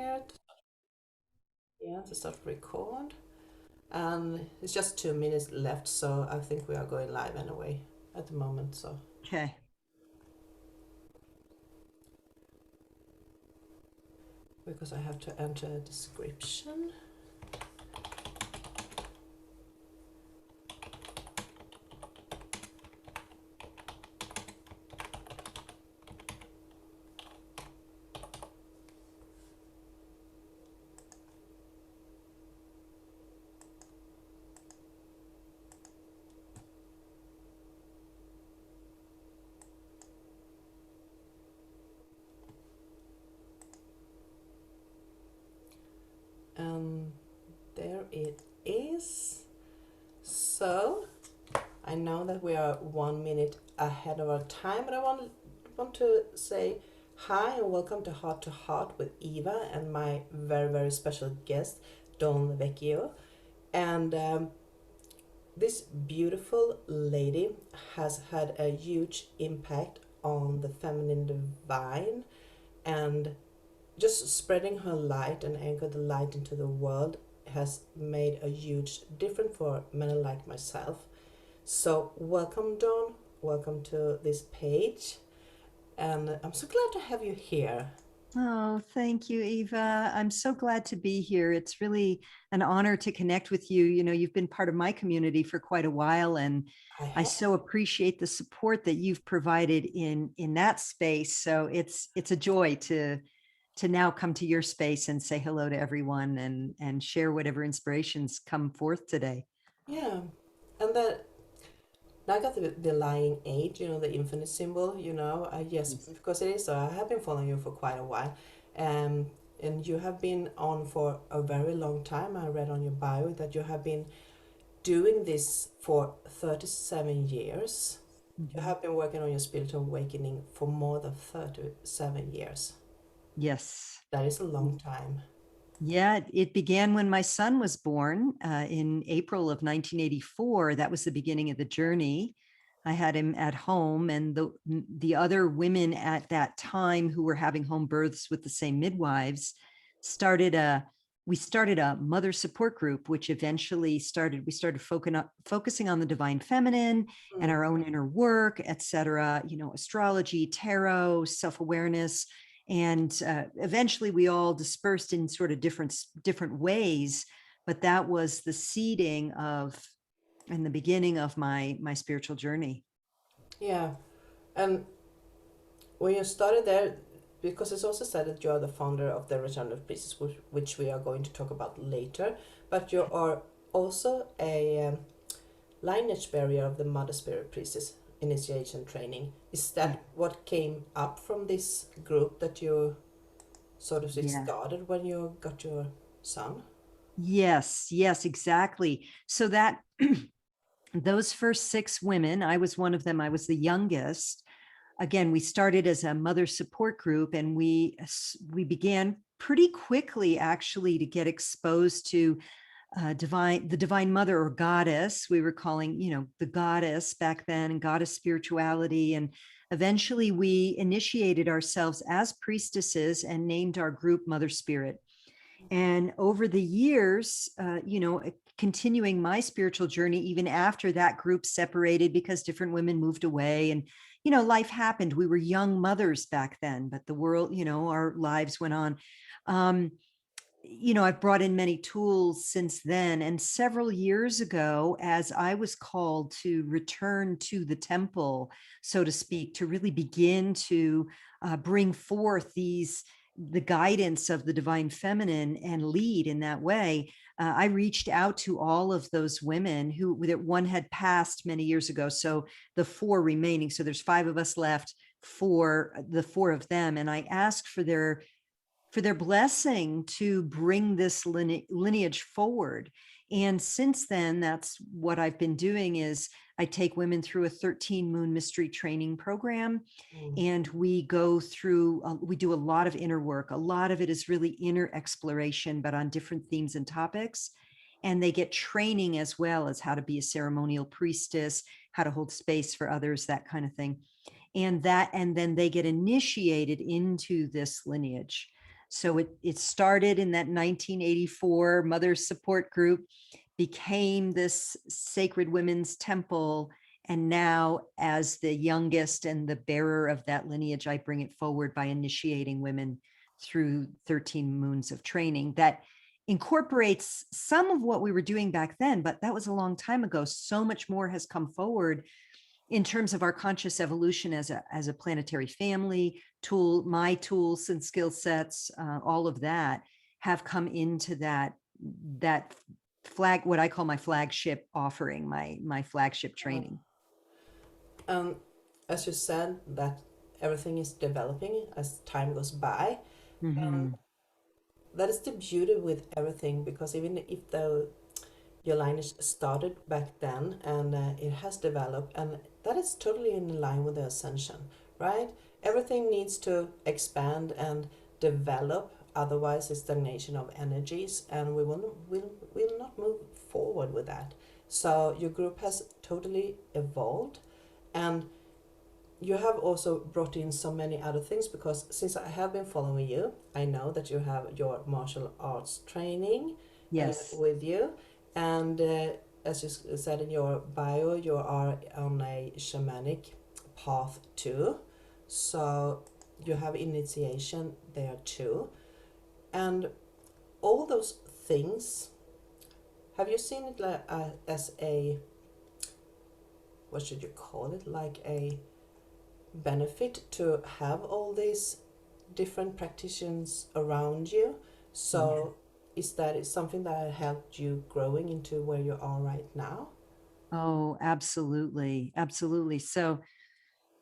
here. Yeah, to start record. And it's just 2 minutes left, so I think we are going live anyway at the moment. So Okay. because I have to enter a description. And there it is. So I know that we are 1 minute ahead of our time, but I want to say hi and welcome to Heart with Eva and my very special guest DelVecchio. And this beautiful lady has had a huge impact on the feminine divine, and just spreading her light and anchor the light into the world has made a huge difference for men like myself. So welcome, Dawn. Welcome to this page. And I'm so glad to have you here. Oh, thank you, Eva. I'm so glad to be here. It's really an honor to connect with you. You know, you've been part of my community for quite a while, and I I have. so appreciate the support that you've provided in that space. So it's a joy to now come to your space and say hello to everyone and share whatever inspirations come forth today. Yeah. And that I got the lying age, the infinite symbol, yes, Yes. because it is so. I have been following you for quite a while. And you have been on for a very long time. I read on your bio that you have been doing this for 37 years. You Mhm. have been working on your spiritual awakening for more than 37 years. Yes. That is a long time. Yeah, it began when my son was born in April of 1984. That was the beginning of the journey. I had him at home, and the other women at that time who were having home births with the same midwives started a we started a mother support group, which eventually started. We started focusing on the divine feminine and Mm. our own inner work, etc. You know, astrology, tarot, self-awareness, and eventually we all dispersed in sort of different ways, but that was the seeding of and the beginning of my spiritual journey. Yeah. And when you started there, because it's also said that you are the founder of the Return of Priestess, which we are going to talk about later, but you are also a lineage barrier of the MotherSpirit Priestess Initiation training. Is Yeah. that what came up from this group that you sort of Yeah. started when you got your son? Yes, exactly. So that those first six women, I was one of them. I was the youngest. Again, we started as a mother support group, and we began pretty quickly actually to get exposed to the divine mother or goddess. We were calling, the goddess back then, and goddess spirituality. And eventually we initiated ourselves as priestesses and named our group Mother Spirit. And over the years, continuing my spiritual journey, even after that group separated because different women moved away and, life happened. We were young mothers back then, but the world, our lives went on. Um, I've brought in many tools since then. And several years ago, as I was called to return to the temple, so to speak, to really begin to bring forth the guidance of the divine feminine and lead in that way, I reached out to all of those women that one had passed many years ago. So the four remaining, so there's five of us left, for the four of them. And I asked for their blessing to bring this lineage forward. And since then, that's what I've been doing is I take women through a 13 moon mystery training program. Mm. And we go through, we do a lot of inner work. A lot of it is really inner exploration, but on different themes and topics. And they get training as well as how to be a ceremonial priestess, how to hold space for others, that kind of thing. And then they get initiated into this lineage. So it started in that 1984 Mother Support Group, became this Sacred Women's Temple. And now, as the youngest and the bearer of that lineage, I bring it forward by initiating women through 13 moons of training that incorporates some of what we were doing back then, but that was a long time ago. So much more has come forward in terms of our conscious evolution as a planetary family. My tools and skill sets, all of that have come into that flag, what I call my flagship offering, my flagship training. As you said, that everything is developing as time goes by. Mm-hmm. That is the beauty with everything, because even if your lineage started back then and it has developed, and that is totally in line with the ascension, right? Everything needs to expand and develop, otherwise it's stagnation of energies, and we will not move forward with that. So your group has totally evolved, and you have also brought in so many other things, because since I have been following you, I know that you have your martial arts training Yes. with you. And as you said in your bio, you are on a shamanic path too. So you have initiation there too. And all those things, have you seen it like, as a, what should you call it, like a benefit to have all these different practitioners around you? So is that something that helped you growing into where you are right now? Oh, absolutely. Absolutely. So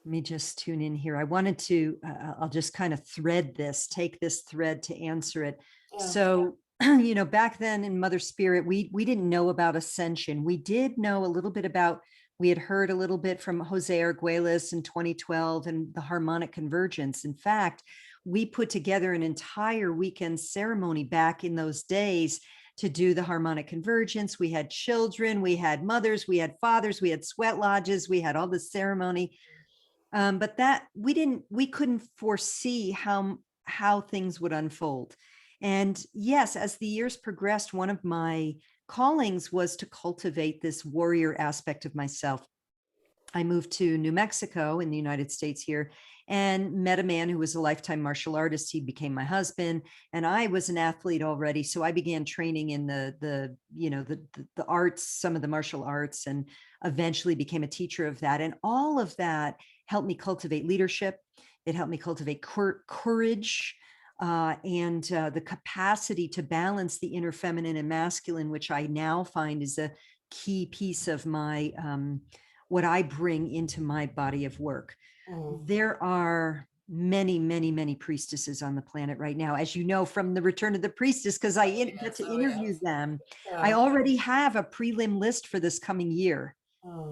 let me just tune in here. I wanted to, I'll just kind of take this thread to answer it. Yeah. So, back then in Mother Spirit, we didn't know about ascension. We did know a little bit about, we had heard a little bit from Jose Arguelles in 2012 and the harmonic convergence. In fact, we put together an entire weekend ceremony back in those days to do the harmonic convergence. We had children, we had mothers, we had fathers, we had sweat lodges, we had all this ceremony. But that we couldn't foresee how things would unfold. And yes, as the years progressed, one of my callings was to cultivate this warrior aspect of myself. I moved to New Mexico in the United States here and met a man who was a lifetime martial artist. He became my husband, and I was an athlete already. So I began training in the arts, some of the martial arts, and eventually became a teacher of that. And all of that helped me cultivate leadership. It helped me cultivate courage, and the capacity to balance the inner feminine and masculine, which I now find is a key piece of my what I bring into my body of work. There are many, many, many priestesses on the planet right now, as you know, from the Return of the Priestess, because I get to interview them. I already have a prelim list for this coming year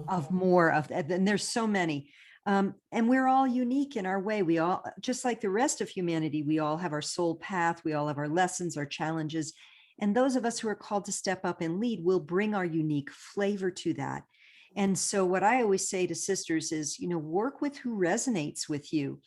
of more of that, and there's so many. And we're all unique in our way. We all, just like the rest of humanity, we all have our soul path. We all have our lessons, our challenges. And those of us who are called to step up and lead will bring our unique flavor to that. And so what I always say to sisters is, work with who resonates with you.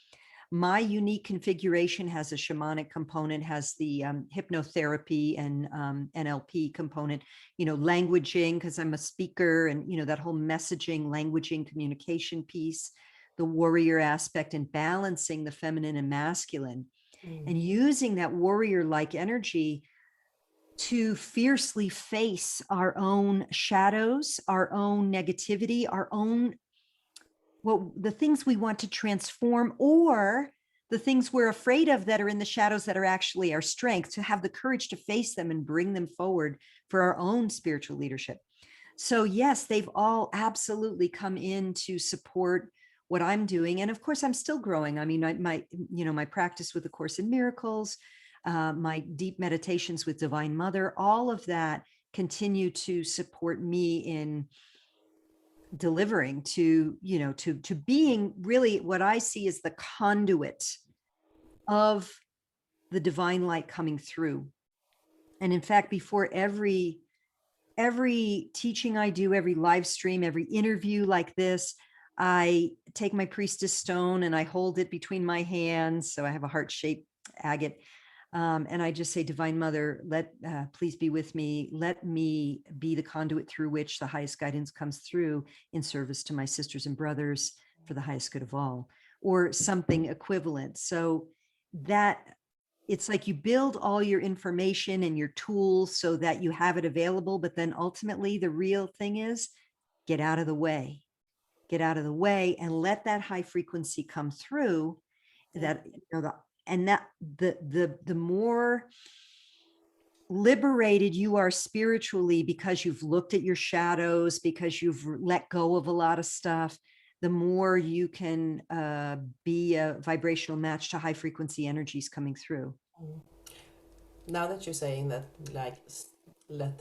My unique configuration has a shamanic component, has the hypnotherapy and NLP component, languaging, because I'm a speaker, and, that whole messaging, languaging, communication piece, the warrior aspect, and balancing the feminine and masculine, and using that warrior-like energy to fiercely face our own shadows, our own negativity, the things we want to transform, or the things we're afraid of that are in the shadows that are actually our strength, to have the courage to face them and bring them forward for our own spiritual leadership. So yes, they've all absolutely come in to support what I'm doing. And of course, I'm still growing. I mean, my practice with the Course in Miracles, my deep meditations with Divine Mother, all of that continue to support me in delivering to being really what I see as the conduit of the divine light coming through. And in fact, before every teaching I do, every live stream, every interview like this, I take my priestess stone and I hold it between my hands. So I have a heart-shaped agate. And I just say, Divine Mother, please be with me. Let me be the conduit through which the highest guidance comes through in service to my sisters and brothers for the highest good of all, or something equivalent. So that it's like you build all your information and your tools so that you have it available. But then ultimately the real thing is get out of the way, and let that high frequency come through. That, the more liberated you are spiritually, because you've looked at your shadows, because you've let go of a lot of stuff, the more you can be a vibrational match to high frequency energies coming through. Now that you're saying that, like, let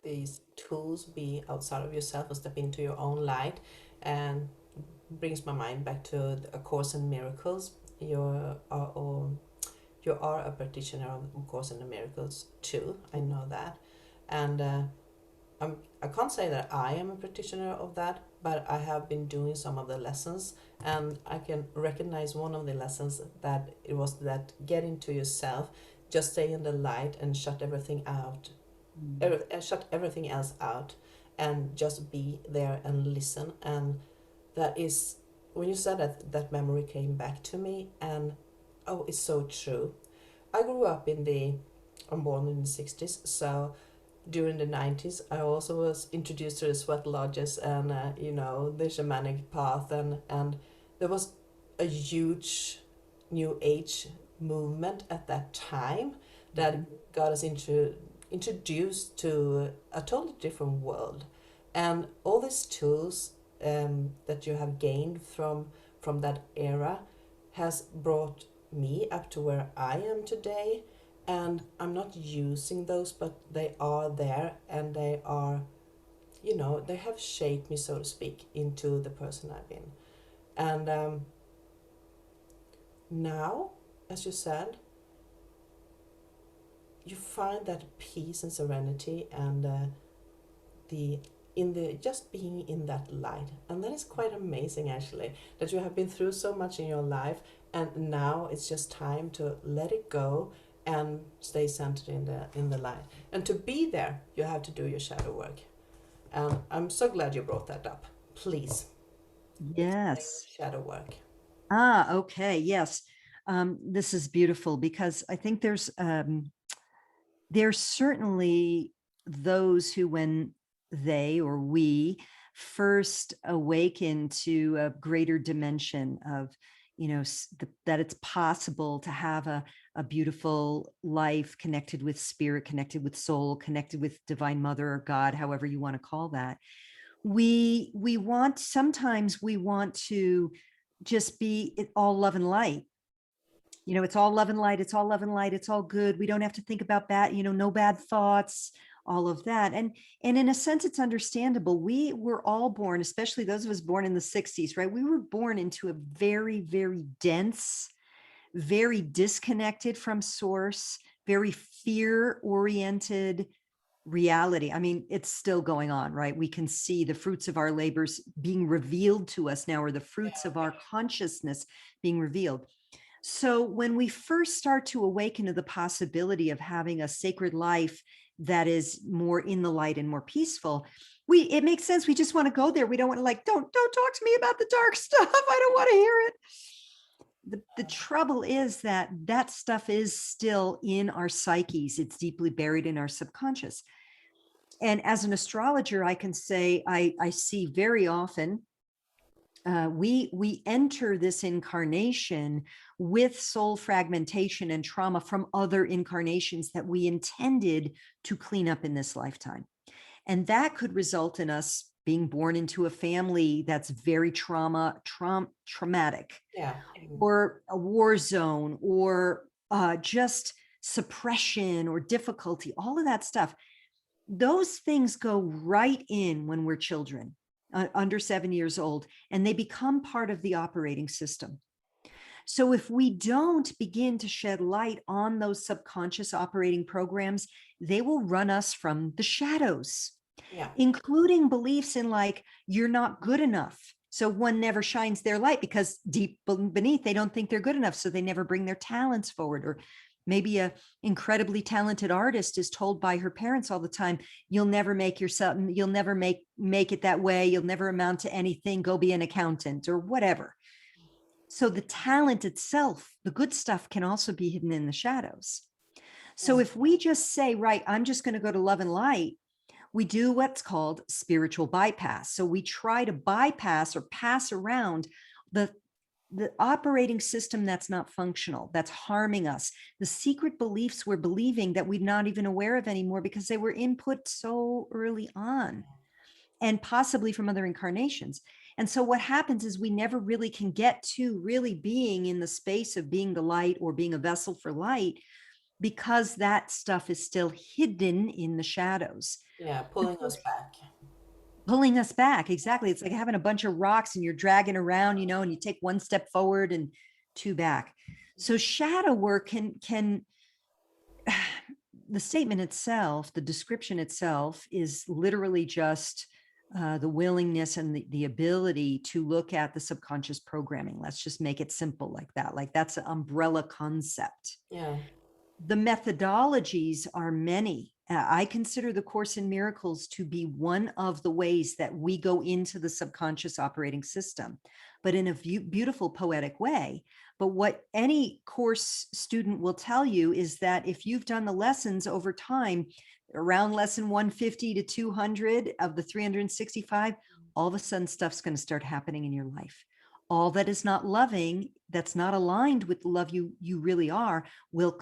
these tools be outside of yourself and step into your own light, and brings my mind back to A Course in Miracles. You are a practitioner of A Course in the Miracles too. I know that, and I can't say that I am a practitioner of that, but I have been doing some of the lessons, and I can recognize one of the lessons that it was that get into yourself, just stay in the light and shut everything out, shut everything else out, and just be there and listen. And that is, when you said that, that memory came back to me, and oh, it's so true. I grew up I'm born in the 60s, so during the 90s I also was introduced to the sweat lodges and the shamanic path, and there was a huge new age movement at that time that got us introduced to a totally different world. And all these tools that you have gained from that era has brought me up to where I am today. And I'm not using those, but they are there, and they are, they have shaped me, so to speak, into the person I've been. And now, as you said, you find that peace and serenity, and just being in that light. And that is quite amazing, actually, that you have been through so much in your life, and now it's just time to let it go and stay centered in the light. And to be there, you have to do your shadow work. And I'm so glad you brought that up. Please. Yes. Shadow work. Okay. Yes. This is beautiful, because I think there's certainly those who, when they or we first awaken to a greater dimension of, that it's possible to have a beautiful life connected with spirit, connected with soul, connected with Divine Mother or God, however you want to call that. Sometimes we want to just be all love and light. It's all love and light. It's all love and light. It's all good. We don't have to think about bad, no bad thoughts, all of that. And in a sense, it's understandable. We were all born, especially those of us born in the 60s, right? We were born into a very, very dense, very disconnected from source, very fear-oriented reality. I mean, it's still going on, right? We can see the fruits of our labors being revealed to us now, or the fruits of our consciousness being revealed. So when we first start to awaken to the possibility of having a sacred life that is more in the light and more peaceful, it makes sense. We just want to go there. We don't want to don't talk to me about the dark stuff. I don't want to hear it. The trouble is that stuff is still in our psyches. It's deeply buried in our subconscious. And as an astrologer, I can say I see very often we enter this incarnation with soul fragmentation and trauma from other incarnations that we intended to clean up in this lifetime. And that could result in us being born into a family that's very traumatic, or a war zone, or just suppression or difficulty, all of that stuff. Those things go right in when we're children, under 7 years old, and they become part of the operating system. So if we don't begin to shed light on those subconscious operating programs, they will run us from the shadows, including beliefs in you're not good enough. So one never shines their light because deep beneath, they don't think they're good enough. So they never bring their talents forward, or Maybe a incredibly talented artist is told by her parents all the time, you'll never make yourself, you'll never make it that way, you'll never amount to anything, go be an accountant or whatever. So the talent itself, the good stuff, can also be hidden in the shadows. So if we just say, right, I'm just going to go to love and light, we do what's called spiritual bypass. So we try to bypass or pass around the operating system that's not functional, that's harming us, the secret beliefs we're believing that we're not even aware of anymore because they were input so early on and possibly from other incarnations. And so what happens is we never really can get to really being in the space of being the light or being a vessel for light, because that stuff is still hidden in the shadows. Yeah, pulling us back. Pulling us back. Exactly. It's like having a bunch of rocks and you're dragging around, and you take one step forward and two back. So shadow work can the statement itself, the description itself is literally just the willingness and the ability to look at the subconscious programming. Let's just make it simple like that. Like that's an umbrella concept. Yeah. The methodologies are many. I consider the Course in Miracles to be one of the ways that we go into the subconscious operating system, but in a beautiful, poetic way. But what any course student will tell you is that if you've done the lessons over time, around lesson 150 to 200 of the 365, all of a sudden stuff's going to start happening in your life. All that is not loving, that's not aligned with the love you really are, will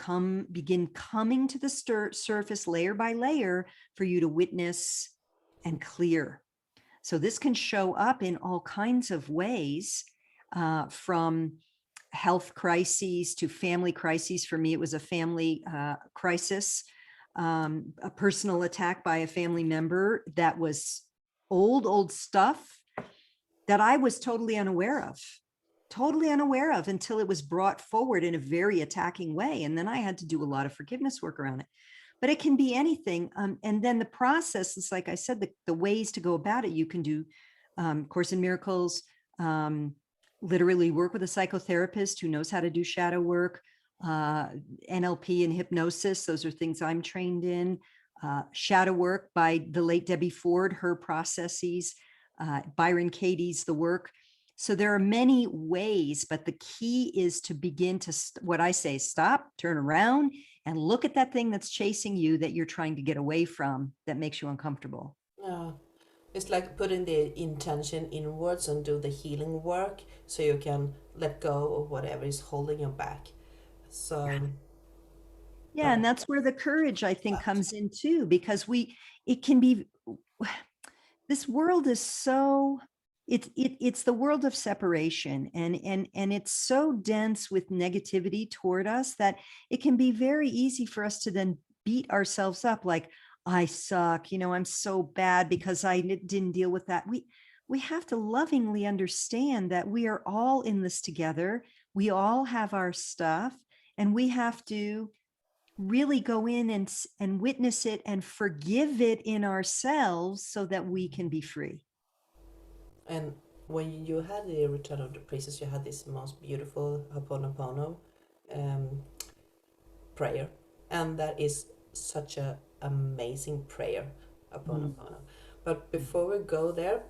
begin coming to the surface layer by layer for you to witness and clear. So this can show up in all kinds of ways, from health crises to family crises. For me, it was a family crisis, a personal attack by a family member that was old stuff that I was totally unaware of until it was brought forward in a very attacking way. And then I had to do a lot of forgiveness work around it. But it can be anything. And then the process is, like I said, the ways to go about it. You can do Course in Miracles, literally work with a psychotherapist who knows how to do shadow work, NLP and hypnosis. Those are things I'm trained in. Shadow work by the late Debbie Ford, her processes. Byron Katie's the work. So there are many ways, but the key is to begin to, what I say, stop, turn around, and look at that thing that's chasing you, that you're trying to get away from, that makes you uncomfortable. Yeah. It's like putting the intention inwards and do the healing work so you can let go of whatever is holding you back. So yeah, and that's where the courage, I think, comes in too, because it can be, this world is so, it's the world of separation, and it's so dense with negativity toward us that it can be very easy for us to then beat ourselves up like, I suck, I'm so bad because I didn't deal with that. We have to lovingly understand that we are all in this together. We all have our stuff, and we have to really go in and witness it and forgive it in ourselves so that we can be free. And when you had the Return of the Priestess, you had this most beautiful Ho'oponopono prayer, and that is such a amazing prayer, Ho'oponopono. But before we go there,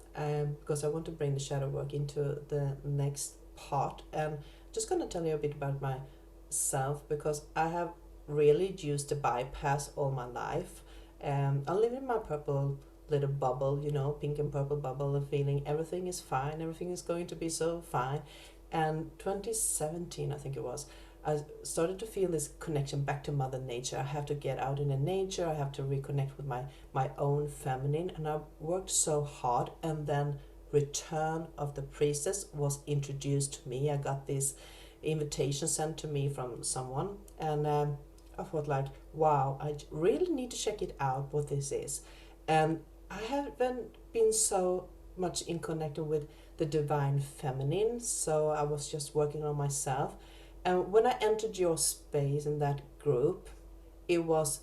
because I want to bring the shadow work into the next part, and just gonna tell you a bit about myself, because I have really used the bypass all my life. I live in my purple little bubble, pink and purple bubble, and feeling everything is fine, everything is going to be so fine. And 2017, I think it was, I started to feel this connection back to Mother Nature. I have to get out in the nature, I have to reconnect with my own feminine, and I worked so hard, and then Return of the Priestess was introduced to me. I got this invitation sent to me from someone, and I thought like, wow, I really need to check it out what this is. And I haven't been so much in connection with the divine feminine, so I was just working on myself. And when I entered your space in that group, it was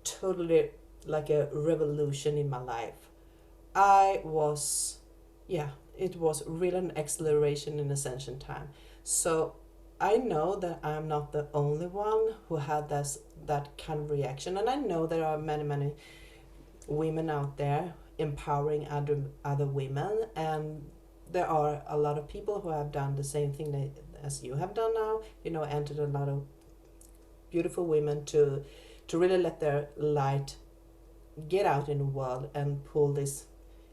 totally like a revolution in my life. It was really an acceleration in ascension time. So I know that I'm not the only one who had that kind of reaction, and I know there are many women out there empowering other women, and there are a lot of people who have done the same thing as you have done now. You know, entered a lot of beautiful women to really let their light get out in the world and pull this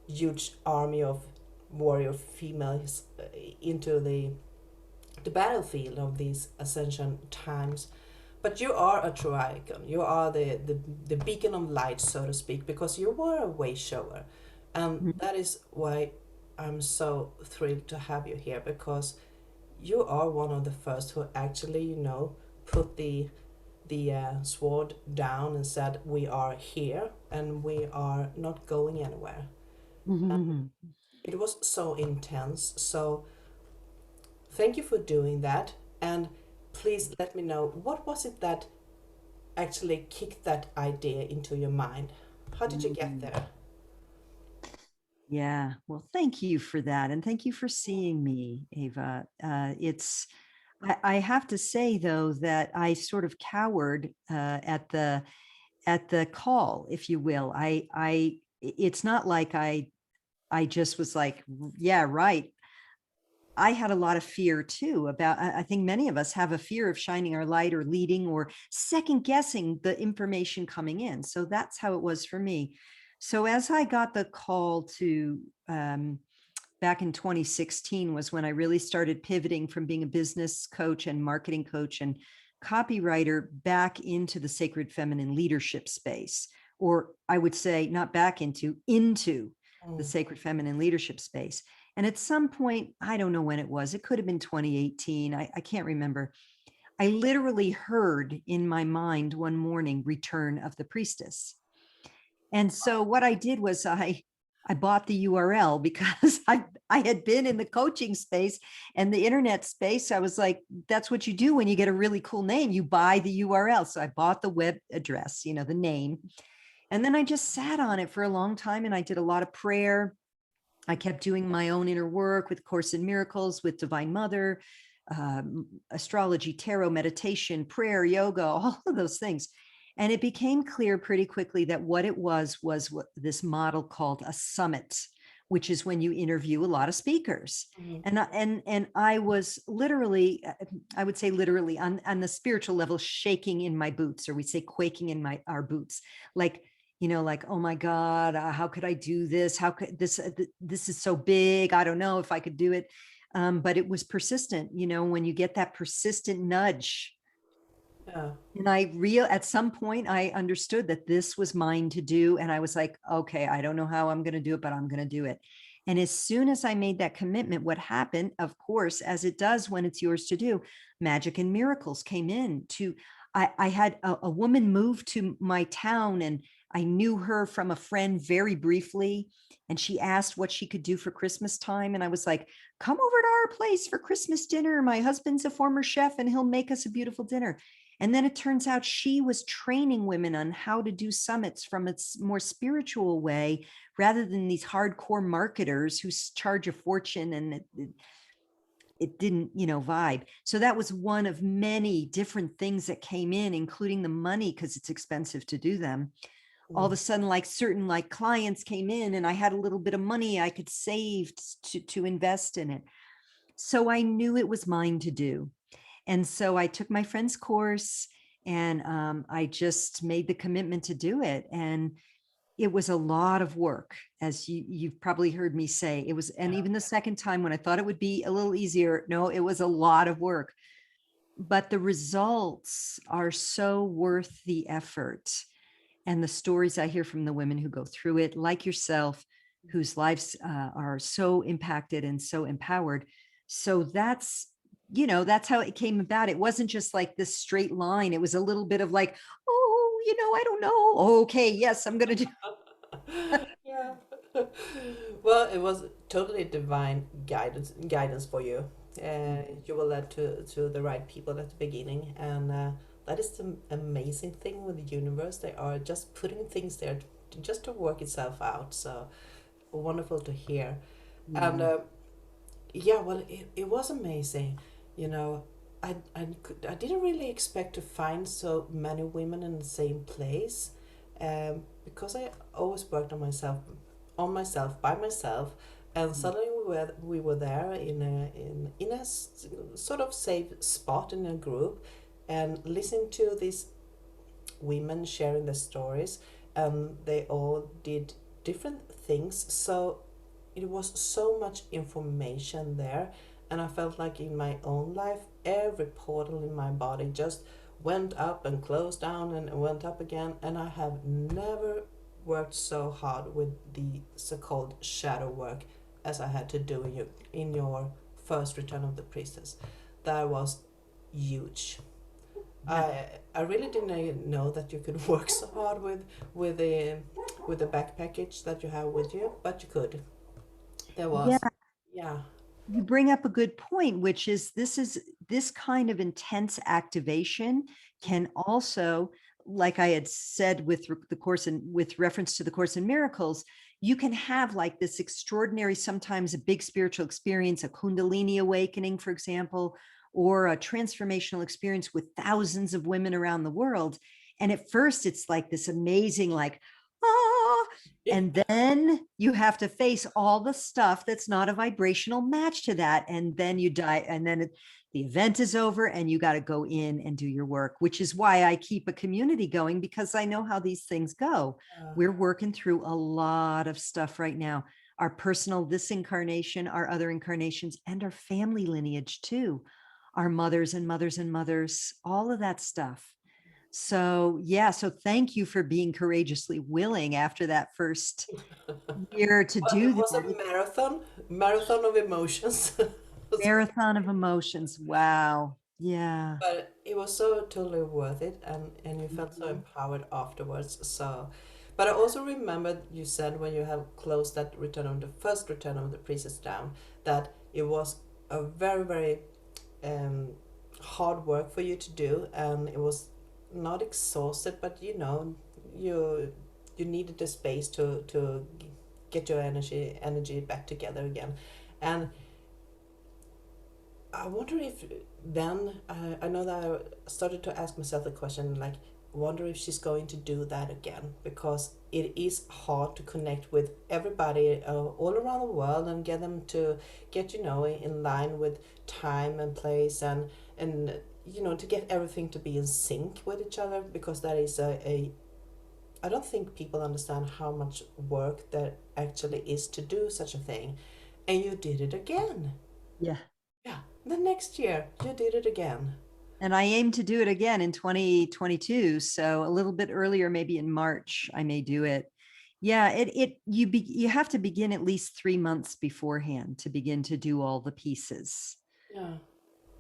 huge army of warrior females into the battlefield of these ascension times. But you are a true icon. You are the beacon of light, so to speak, because you were a way shower. And that is why I'm so thrilled to have you here, because you are one of the first who actually, put the sword down and said, "We are here and we are not going anywhere." Mhm. It was so intense. So thank you for doing that. And please let me know, what was it that actually kicked that idea into your mind? How did you get Mhm. there? Yeah, well, thank you for that. And thank you for seeing me, Ava. I have to say though, that I sort of cowered at the call, if you will. It's not like I just was like, yeah, right. I had a lot of fear too about, I think many of us have a fear of shining our light or leading or second guessing the information coming in. So that's how it was for me. So as I got the call to, back in 2016 was when I really started pivoting from being a business coach and marketing coach and copywriter back into the sacred feminine leadership space. Or I would say not back into the Mm. sacred feminine leadership space. And at some point, I don't know when it was, it could have been 2018. I can't remember. I literally heard in my mind one morning, Return of the Priestess. And so what I did was I bought the URL because I had been in the coaching space and the internet space. I was like, that's what you do when you get a really cool name. You buy the URL. So I bought the web address, the name. And then I just sat on it for a long time and I did a lot of prayer. I kept doing my own inner work with Course in Miracles, with Divine Mother, astrology, tarot, meditation, prayer, yoga, all of those things. And it became clear pretty quickly that what it was what this model called a summit, which is when you interview a lot of speakers. Mhm. And I was literally, I would say literally on the spiritual level, shaking in my boots, or we say quaking in our boots, like, like, oh my God, how could I do this? How could this is so big. I don't know if I could do it. But it was persistent, when you get that persistent nudge. Yeah. And at some point, I understood that this was mine to do. And I was like, okay, I don't know how I'm going to do it, but I'm going to do it. And as soon as I made that commitment, what happened, of course, as it does when it's yours to do, magic and miracles came in to, I had a woman move to my town and I knew her from a friend very briefly. And she asked what she could do for Christmas time. And I was like, come over to our place for Christmas dinner. My husband's a former chef and he'll make us a beautiful dinner. And then it turns out she was training women on how to do summits from a more spiritual way, rather than these hardcore marketers who charge a fortune, and it didn't, vibe. So that was one of many different things that came in, including the money, because it's expensive to do them. All of Mm. a sudden, like certain clients came in and I had a little bit of money I could save to invest in it. So I knew it was mine to do. And so I took my friend's course and I just made the commitment to do it. And it was a lot of work, as you've probably heard me say. It was, and Yeah. even the second time when I thought it would be a little easier, no, it was a lot of work. But the results are so worth the effort. And the stories I hear from the women who go through it, like yourself, whose lives are so impacted and so empowered. So that's how it came about. It wasn't just like this straight line. It was a little bit of like, oh, I don't know. Okay, yes, I'm going to do. Yeah. Well, it was totally divine guidance for you. You were led to the right people at the beginning, and that is the amazing thing with the universe. They are just putting things there just to work itself out. So wonderful to hear. And Yeah. yeah, well, it was amazing. You know, I didn't really expect to find so many women in the same place, because I always worked on myself by myself, and suddenly we were there in a sort of safe spot in a group, and listening to these women sharing their stories, and they all did different things. So it was so much information there, and I felt like in my own life every portal in my body just went up and closed down and went up again, and I have never worked so hard with the so-called shadow work as I had to do in your first return of the priestess. That was huge. I really didn't know that you could work so hard with the back package that you have with you, but you could. There Yeah, was, yeah. you bring up a good point, which is this kind of intense activation can also, like I had said with the course and with reference to the Course in Miracles, you can have like this extraordinary, sometimes a big spiritual experience, a Kundalini awakening, for example, or a transformational experience with thousands of women around the world. And at first it's like this amazing, like, ah, and then you have to face all the stuff that's not a vibrational match to that. And then you die. And then the event is over and you got to go in and do your work, which is why I keep a community going, because I know how these things go. We're working through a lot of stuff right now. Our personal, this incarnation, our other incarnations, and our family lineage too. Our mothers and mothers and mothers, all of that stuff. So yeah, so thank you for being courageously willing after that first year to Well, it do was a that. marathon of emotions. Marathon of emotions. Wow. Yeah. But it was so totally worth it, and you felt so Mhm. empowered afterwards. So, but I also remembered you said when you have closed that return of the first return of the priestess down, that it was a very um, hard work for you to do, and it was not exhausted, but you needed the space to get your energy back together again. And I wonder if then I know that I started to ask myself the question, like, wonder if she's going to do that again, because it is hard to connect with everybody all around the world and get them to get in line with time and place, and to get everything to be in sync with each other, because that is a I don't think people understand how much work there actually is to do such a thing. And you did it again. Yeah. Yeah, the next year you did it again. And I aim to do it again in 2022. So a little bit earlier, maybe in March, I may do it. Yeah, you have to begin at least 3 months beforehand to begin to do all the pieces. Yeah.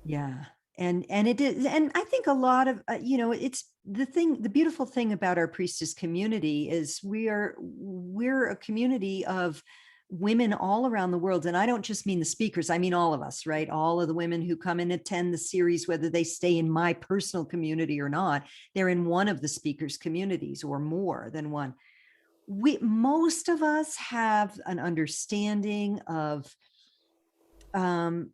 Yeah. And it is, and I think a lot of it's the beautiful thing about our priestess community is we're a community of women all around the world. And I don't just mean the speakers, I mean all of us, right? All of the women who come and attend the series, whether they stay in my personal community or not, they're in one of the speakers' communities or more than one. Most of us have an understanding of um,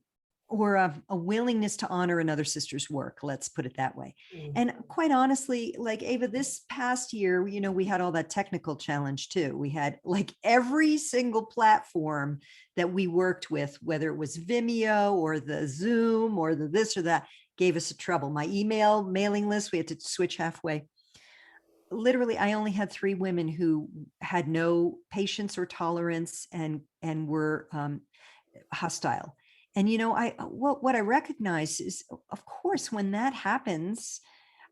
or a willingness to honor another sister's work. Let's put it that way. Mm. And quite honestly, like Ava, this past year, we had all that technical challenge too. We had like every single platform that we worked with, whether it was Vimeo or the Zoom or the this or that, gave us a trouble. My email mailing list, we had to switch halfway. Literally, I only had 3 women who had no patience or tolerance and were hostile. And what I recognize is, of course, when that happens,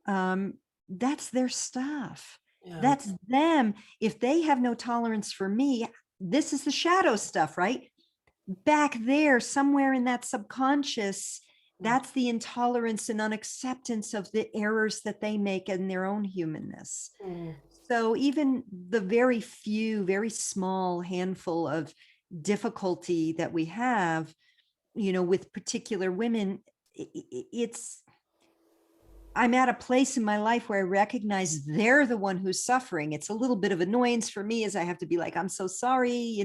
that's their stuff. Yeah. That's them. If they have no tolerance for me, this is the shadow stuff, right? Back there, somewhere in that subconscious, Mm. that's the intolerance and unacceptance of the errors that they make in their own humanness. Mm. So even the very few, very small handful of difficulty that we have, with particular women, it's, I'm at a place in my life where I recognize they're the one who's suffering. It's a little bit of annoyance for me as I have to be like, I'm so sorry,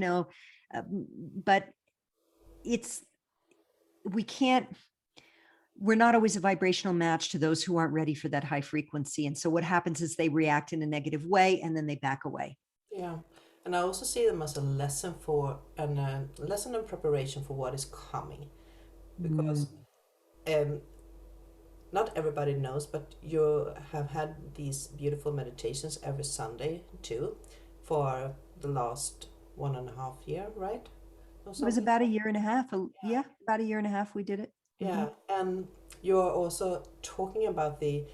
but it's, we can't, we're not always a vibrational match to those who aren't ready for that high frequency. And so what happens is they react in a negative way and then they back away. Yeah. And I also see them as a lesson lesson and preparation for what is coming, because um, not everybody knows, but you have had these beautiful meditations every Sunday too, for the last 1.5 year, right? Or It was something. about a year and a half. Yeah, about a year and a half we did it. Yeah, and you're also talking about the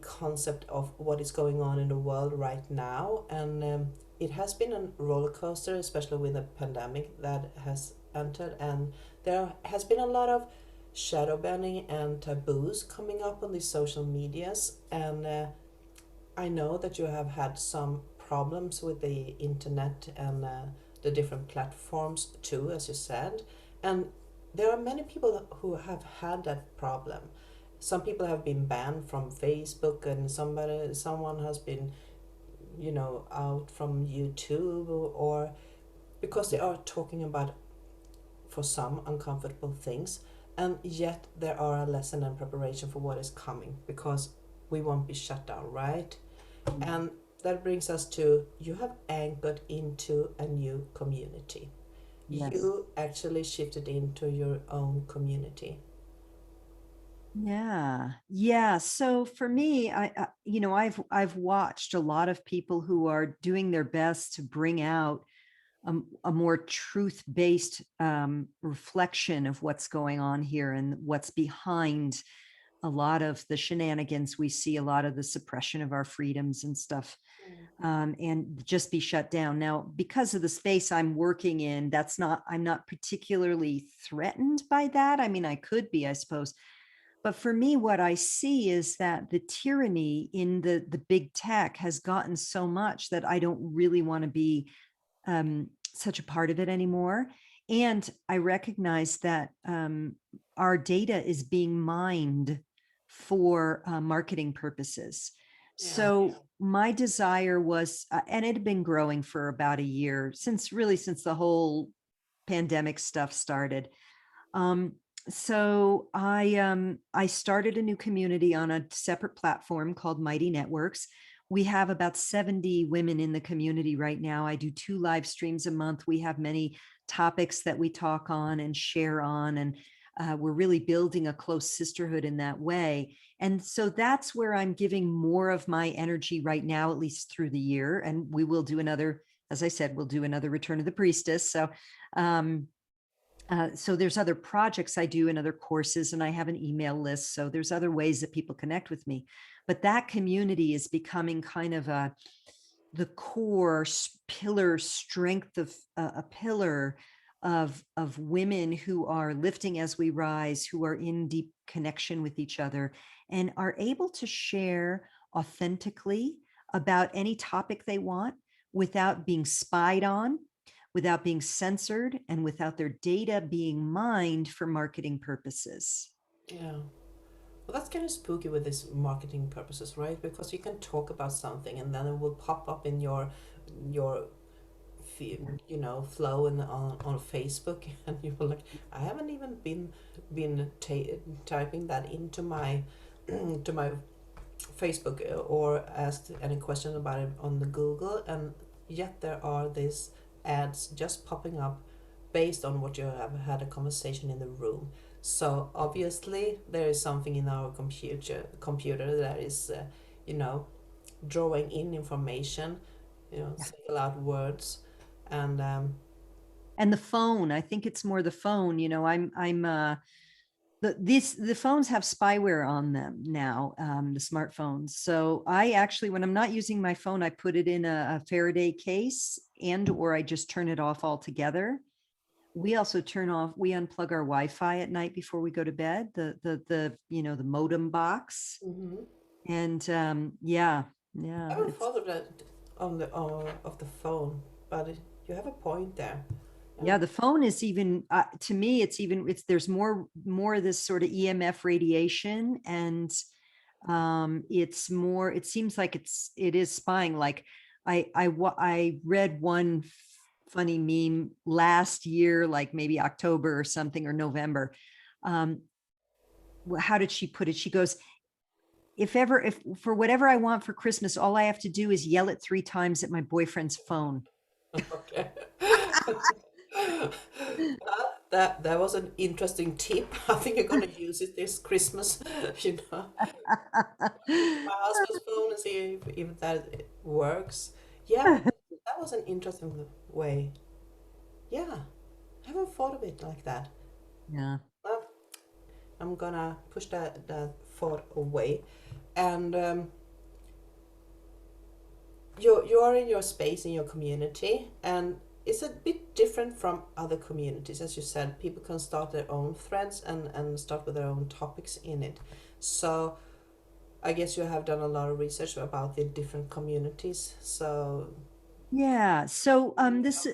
concept of what is going on in the world right now, and it has been a roller coaster, especially with the pandemic that has entered, and there has been a lot of shadow banning and taboos coming up on these social medias, and I know that you have had some problems with the internet and the different platforms too, as you said. And there are many people who have had that problem. Some people have been banned from Facebook, and someone has been, out from YouTube, or because they are talking about, for some, uncomfortable things. And yet there are a lesson and preparation for what is coming, because we won't be shut down, right? And that brings us to, you have anchored into a new community. Yes. You actually shifted into your own community. Yeah. Yeah. So for me, I've watched a lot of people who are doing their best to bring out a more truth-based reflection of what's going on here and what's behind a lot of the shenanigans we see, a lot of the suppression of our freedoms and stuff, and just be shut down. Now, because of the space I'm working in, I'm not particularly threatened by that. I mean, I could be, I suppose. But for me, what I see is that the tyranny in the big tech has gotten so much that I don't really want to be such a part of it anymore. And I recognize that our data is being mined for marketing purposes. Yeah. So my desire was, and it had been growing for about a year since the whole pandemic stuff started. Um, so I started a new community on a separate platform called Mighty Networks. We have about 70 women in the community right now. I do 2 live streams a month. We have many topics that we talk on and share on, and we're really building a close sisterhood in that way. And so that's where I'm giving more of my energy right now, at least through the year. And we will do another, as I said, we'll do another Return of the Priestess. So there's other projects I do and other courses, and I have an email list. So there's other ways that people connect with me. But that community is becoming kind of the core pillar strength of a pillar of women who are lifting as we rise, who are in deep connection with each other, and are able to share authentically about any topic they want without being spied on, without being censored, and without their data being mined for marketing purposes. Yeah. Well, that's kind of spooky with these marketing purposes, right? Because you can talk about something and then it will pop up in your flow on Facebook, and you're like, I haven't even been typing that into my to my Facebook, or asked any question about it on the Google, and yet there are these ads just popping up based on what you have had a conversation in the room. So obviously there is something in our computer that is, drawing in information, Yeah. single out words, and And the phone, I think it's more the phone. The phones have spyware on them now, the smartphones. So I actually, when I'm not using my phone, I put it in a Faraday case, or I just turn it off altogether. We also we unplug our Wi-Fi at night before we go to bed, the modem box. mhm. And I haven't thought of that on the of the phone, but you have a point there. Yeah. yeah, the phone is even, to me, there's more of this sort of EMF radiation, and it seems like it is spying. Like I read one funny meme last year, like maybe October or something, or November. Um, how did she put it? She goes, if for whatever I want for Christmas, all I have to do is yell it 3 times at my boyfriend's phone. Okay. That was an interesting tip. I think I'm gonna use it this Christmas. You know, my husband's phone and see if that works. Yeah, that was an interesting way. Yeah, I haven't thought of it like that. Yeah. Well, I'm gonna push that thought away, and you are in your space in your community, and it's a bit different from other communities. As you said, people can start their own threads and start with their own topics in it. So I guess you have done a lot of research about the different communities. So Yeah. So this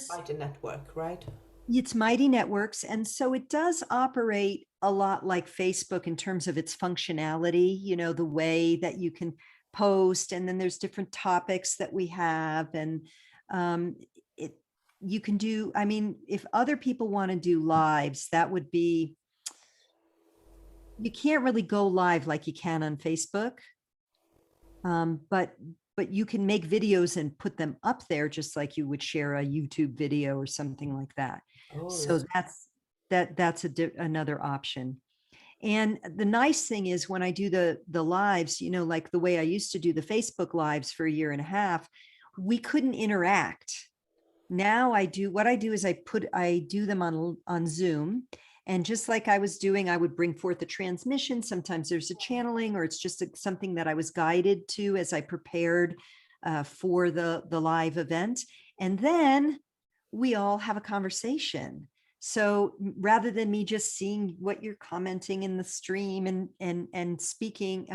mighty network, right? it's Mighty Networks. And so it does operate a lot like Facebook in terms of its functionality, the way that you can post, and then there's different topics that we have. And um, it you can do, I mean, if other people want to do lives, that would be, you can't really go live like you can on Facebook. But you can make videos and put them up there just like you would share a YouTube video or something like that. Oh, So that's another option. And the nice thing is when I do the lives, like the way I used to do the Facebook lives for a year and a half, we couldn't interact. Now what I do is I do them on Zoom. And just like I was doing, I would bring forth a transmission. Sometimes there's a channeling, or it's just something that I was guided to as I prepared for the live event. And then we all have a conversation. So rather than me just seeing what you're commenting in the stream and speaking,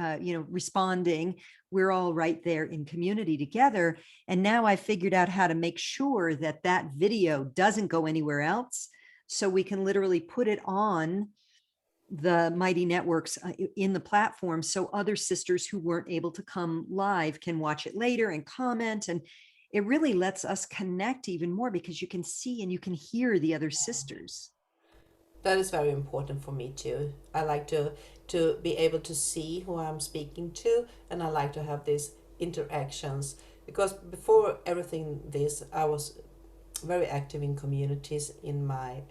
responding, we're all right there in community together. And now I figured out how to make sure that that video doesn't go anywhere else. So we can literally put it on the Mighty Networks in the platform, so other sisters who weren't able to come live can watch it later and comment. And it really lets us connect even more because you can see and you can hear the other sisters. that is very important for me too. I like to be able to see who I'm speaking to, and I like to have these interactions, because before everything this, I was very active in communities in my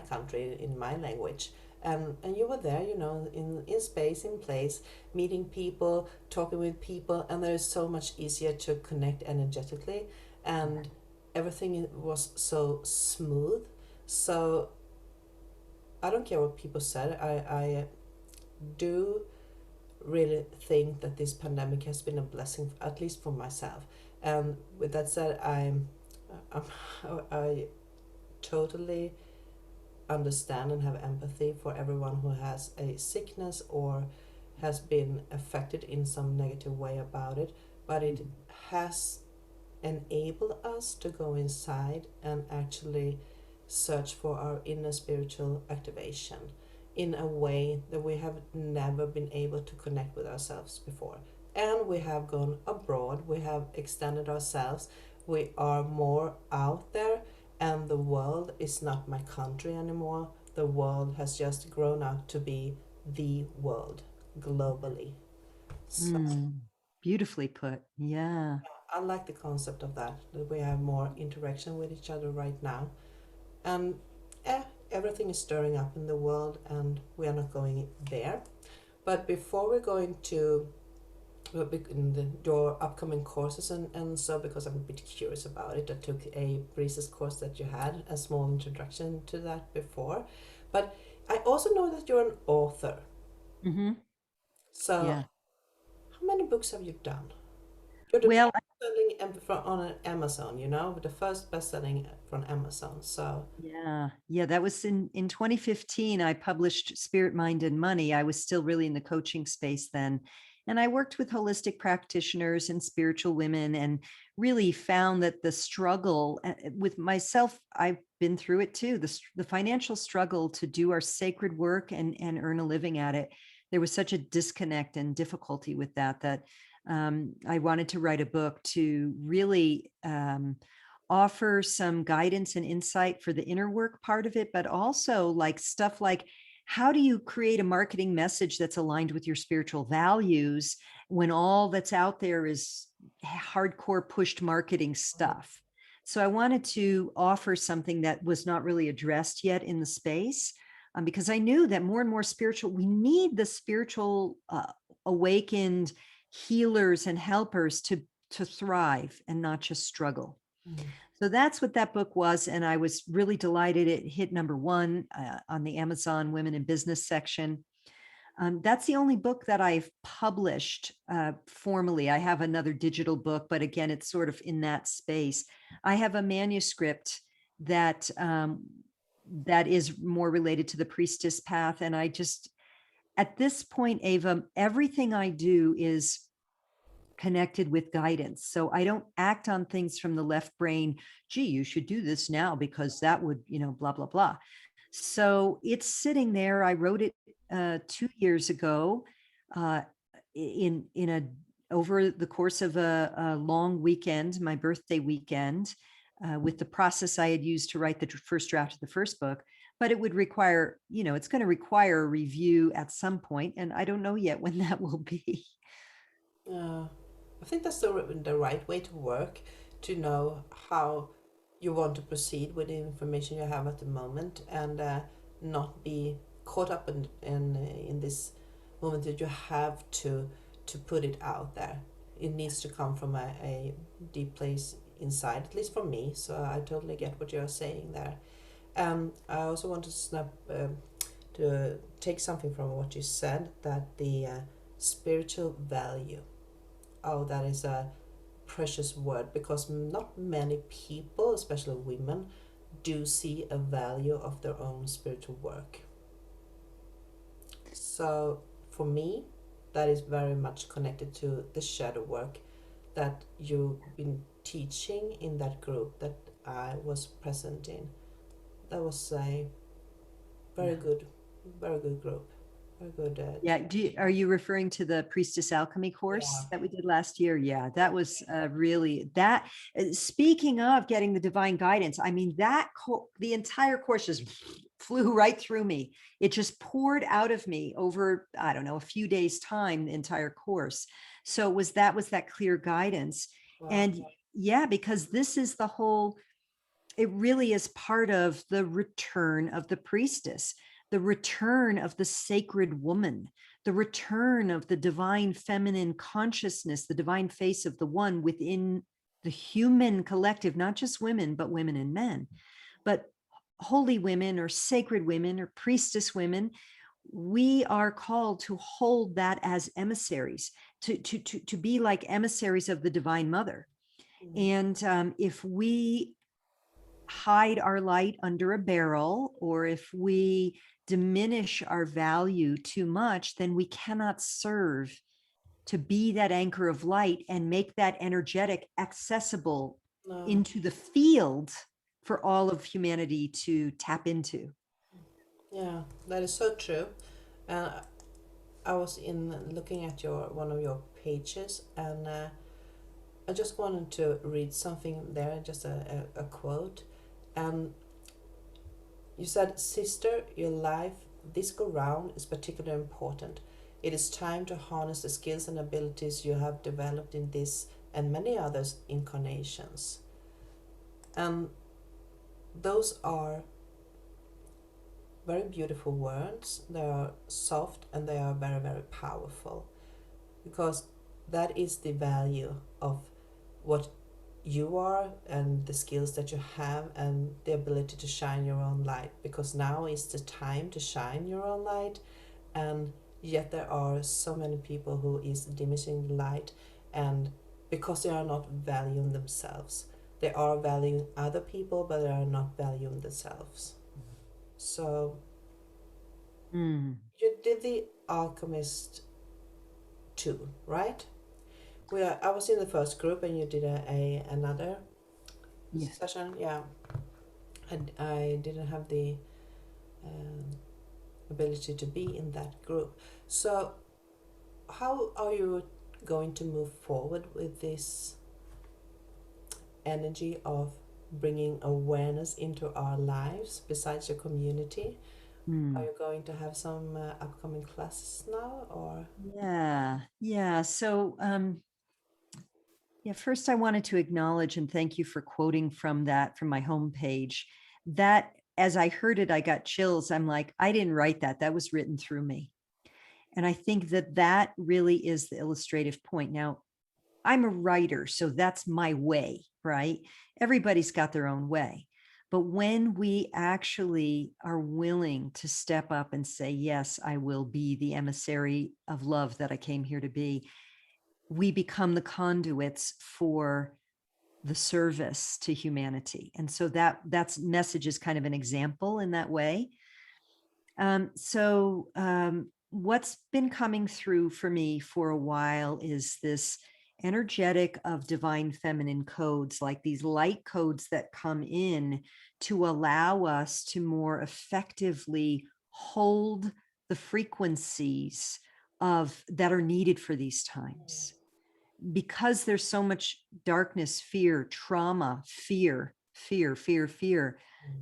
country, in my language. And you were there, in space, in place, meeting people, talking with people, and there is so much easier to connect energetically, and everything was so smooth. So I don't care what people said. I do really think that this pandemic has been a blessing, at least for myself. And with that said, I'm I totally understand and have empathy for everyone who has a sickness or has been affected in some negative way about it, but it has enabled us to go inside and actually search for our inner spiritual activation in a way that we have never been able to connect with ourselves before. And we have gone abroad, we have extended ourselves, we are more out there, and the world is not my country anymore. The world has just grown up to be the world globally. So Beautifully put. Yeah. I like the concept of that we have more interaction with each other right now. And everything is stirring up in the world, and we are not going there. But before we go into your upcoming courses and so, because I'm a bit curious about it, I took a priestess course that you had a small introduction to that before, but I also know that you're an author. Mm-hmm. So Yeah. how many books have you done? You're the Well, best-selling on Amazon, the first best-selling from Amazon. So yeah, that was in 2015. I published Spirit, Mind, and Money. I was still really in the coaching space then. And I worked with holistic practitioners and spiritual women, and really found that the struggle with myself, I've been through it too, the financial struggle to do our sacred work and earn a living at it. There was such a disconnect and difficulty with that I wanted to write a book to really offer some guidance and insight for the inner work part of it, but also like stuff like how do you create a marketing message that's aligned with your spiritual values when all that's out there is hardcore pushed marketing stuff? So I wanted to offer something that was not really addressed yet in the space, because I knew that more and more we need the spiritual awakened healers and helpers to thrive and not just struggle. So that's what that book was. And I was really delighted. It hit #1 on the Amazon Women in Business section. That's the only book that I've published formally. I have another digital book, but again, it's sort of in that space. I have a manuscript that that is more related to the priestess path. And I just, at this point, Ava, everything I do is connected with guidance. So I don't act on things from the left brain. Gee, you should do this now because that would, blah, blah, blah. So it's sitting there. I wrote it 2 years ago in a over the course of a long weekend, my birthday weekend, with the process I had used to write the first draft of the first book. But it would require, it's going to require a review at some point, and I don't know yet when that will be. I think that's the right way to work, to know how you want to proceed with the information you have at the moment, and not be caught up in this moment that you have to put it out there. It needs to come from a deep place inside, at least for me. So I totally get what you're saying there. I also want to take something from what you said, that the spiritual value. Oh, that is a precious word, because not many people, especially women, do see a value of their own spiritual work. So for me, that is very much connected to the shadow work that you've been teaching in that group that I was present in. That was a very good, very good group. Very good. Yeah. Are you referring to the Priestess Alchemy course that we did last year? Yeah, that was really that. Speaking of getting the divine guidance, I mean, the entire course just flew right through me. It just poured out of me over, I don't know, a few days' time, the entire course. So was that clear guidance. Wow. And yeah, because this is it really is part of the return of the priestess, the return of the sacred woman, the return of the divine feminine consciousness, the divine face of the one within the human collective, not just women, but women and men. But holy women or sacred women or priestess women, we are called to hold that as emissaries, to be like emissaries of the divine mother. And if we hide our light under a barrel, or if we diminish our value too much, then we cannot serve to be that anchor of light and make that energetic accessible into the field for all of humanity to tap into. Yeah, that is so true. Uh, I was looking at one of your pages, and I just wanted to read something there, just a quote. You said, "Sister, your life this go round is particularly important. It is time to harness the skills and abilities you have developed in this and many others incarnations." And those are very beautiful words. They are soft and they are very, very powerful, because that is the value of what you are and the skills that you have and the ability to shine your own light, because now is the time to shine your own light. And yet there are so many people who is diminishing the light, and because they are not valuing themselves, they are valuing other people, but they are not valuing themselves. So you did the Alchemist 2, right? I was in the first group and you did another session. Yeah, I didn't have the ability to be in that group. So how are you going to move forward with this energy of bringing awareness into our lives besides your community? Are Mm. you going to have some upcoming classes now, or? Yeah. So, yeah, first I wanted to acknowledge and thank you for quoting from my homepage. That, as I heard it, I got chills. I'm like, I didn't write that. That was written through me. And I think that that really is the illustrative point. Now, I'm a writer, so that's my way, right? Everybody's got their own way. But when we actually are willing to step up and say, yes, I will be the emissary of love that I came here to be, we become the conduits for the service to humanity. And so that's message is kind of an example in that way. What's been coming through for me for a while is this energetic of divine feminine codes, like these light codes that come in to allow us to more effectively hold the frequencies of that are needed for these times, because there's so much darkness, fear, trauma, fear,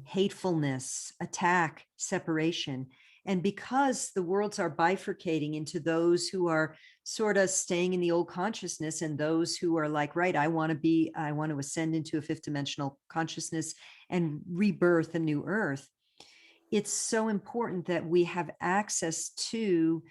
hatefulness, attack, separation. And because the worlds are bifurcating into those who are sort of staying in the old consciousness and those who are like, right, I want to ascend into a fifth dimensional consciousness and rebirth a new earth. It's so important that we have access to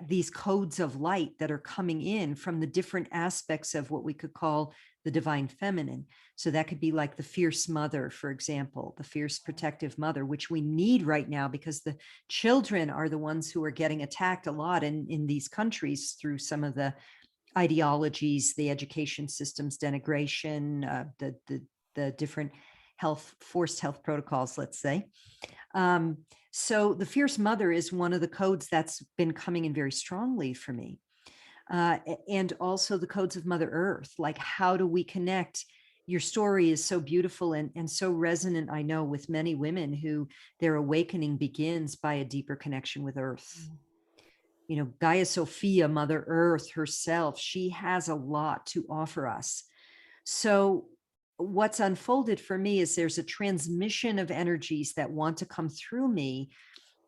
these codes of light that are coming in from the different aspects of what we could call the divine feminine. So that could be like the fierce mother, for example, the fierce protective mother, which we need right now because the children are the ones who are getting attacked a lot in these countries through some of the ideologies, the education systems, denigration, the different forced health protocols, let's say. Um, so the fierce mother is one of the codes that's been coming in very strongly for me. And also the codes of Mother Earth, like how do we connect? Your story is so beautiful and so resonant, I know, with many women who their awakening begins by a deeper connection with Earth. You know, Gaia Sophia, Mother Earth herself, she has a lot to offer us. So what's unfolded for me is there's a transmission of energies that want to come through me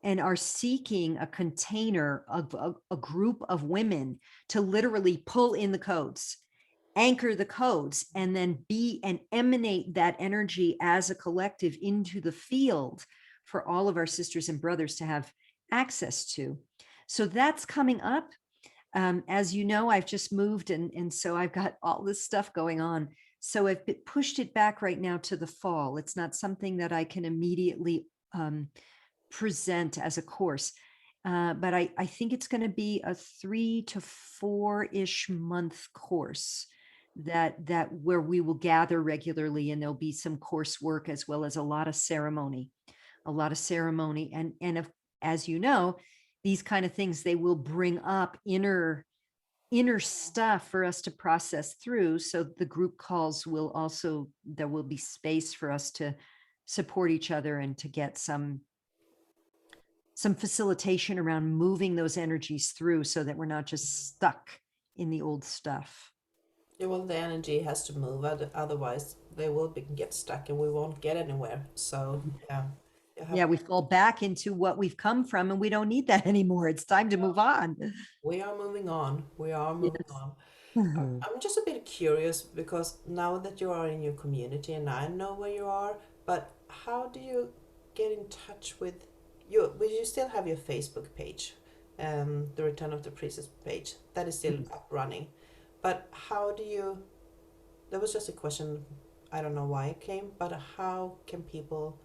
and are seeking a container of a group of women to literally pull in the codes, anchor the codes, and then be and emanate that energy as a collective into the field for all of our sisters and brothers to have access to. So that's coming up. As you know, I've just moved and so I've got all this stuff going on. So I've pushed it back right now to the fall. It's not something that I can immediately present as a course. But I think it's going to be a 3 to 4-ish month course that where we will gather regularly, and there'll be some coursework as well as a lot of ceremony, and as you know, these kind of things, they will bring up inner stuff for us to process through. So the group calls will also, there will be space for us to support each other and to get some facilitation around moving those energies through so that we're not just stuck in the old stuff. Yeah, well, the energy has to move, otherwise they will get stuck and we won't get anywhere. So, yeah, you have, Yeah, we fall back into what we've come from and we don't need that anymore. It's time to move on. we are moving on. We are moving Yes. on. I'm just a bit curious because now that you are in your community and I know where you are, but how do you get in touch with you? Well, you still have your Facebook page, the Return of the Priestess page that is still up running, but how do you? That was just a question. I don't know why it came, but how can people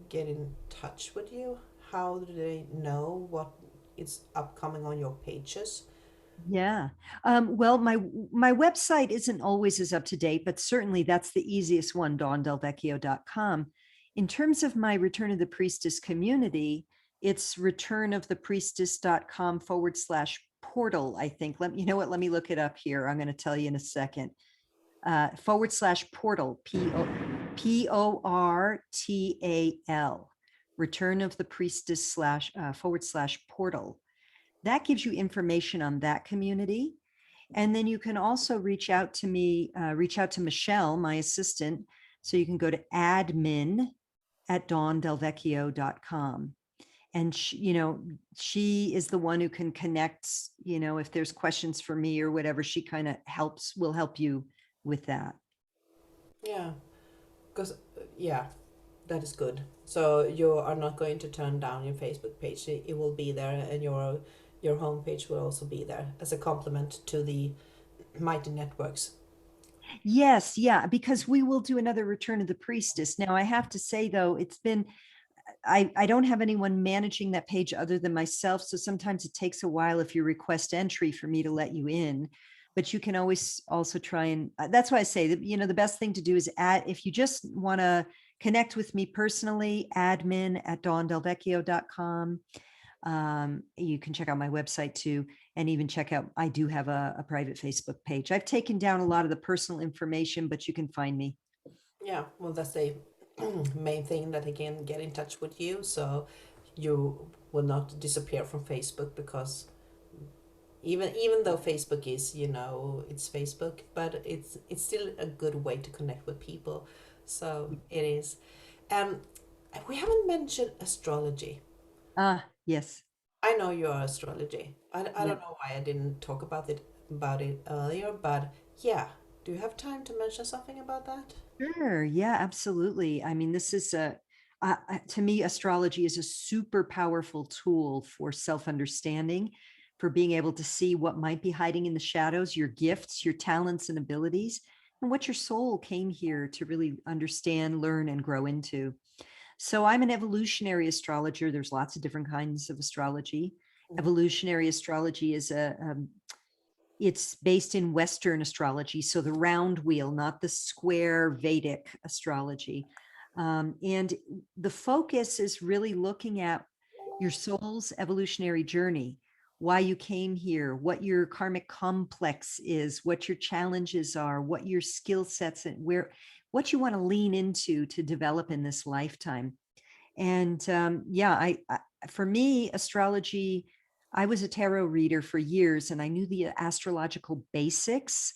get in touch with you? How do they know what is upcoming on your pages? Yeah. Well, my website isn't always as up to date, but certainly that's the easiest one, DelVecchio.com. In terms of my Return of the Priestess community, it's returnofthepriestess.com/portal, I think. You know what? Let me look it up here. I'm going to tell you in a second. /portal, PORTAL, Return of the Priestess /portal. That gives you information on that community. And then you can also reach out to Michelle, my assistant. So you can go to admin at DawnDelVecchio.com. And she is the one who can connect, if there's questions for me or whatever, she kind of will help you with that. Yeah, because yeah, that is good. So you are not going to turn down your Facebook page. It will be there, and your homepage will also be there as a complement to the mighty networks. Yes, yeah, because we will do another Return of the Priestess. Now, I have to say, though, I don't have anyone managing that page other than myself. So sometimes it takes a while if you request entry for me to let you in. But you can always also try and that's why I say that, the best thing to do is if you just want to connect with me personally, admin at dawndelvecchio.com. You can check out my website too, and even check out, I do have a private Facebook page. I've taken down a lot of the personal information, but you can find me. Yeah, well, that's the main thing, that I can get in touch with you, so you will not disappear from Facebook, because even though Facebook is, it's Facebook, but it's still a good way to connect with people. So it is. Um, we haven't mentioned astrology. Yes. I know you are astrology. I Yeah. don't know why I didn't talk about it earlier, but yeah. Do you have time to mention something about that? Sure. Yeah, absolutely. I mean, this is to me, astrology is a super powerful tool for self-understanding, for being able to see what might be hiding in the shadows, your gifts, your talents and abilities, and what your soul came here to really understand, learn, and grow into. So I'm an evolutionary astrologer. There's lots of different kinds of astrology. Evolutionary astrology is it's based in Western astrology, so the round wheel, not the square Vedic astrology. And the focus is really looking at your soul's evolutionary journey, why you came here, what your karmic complex is, what your challenges are, what your skill sets and what you want to lean into to develop in this lifetime. And for me, astrology, I was a tarot reader for years and I knew the astrological basics.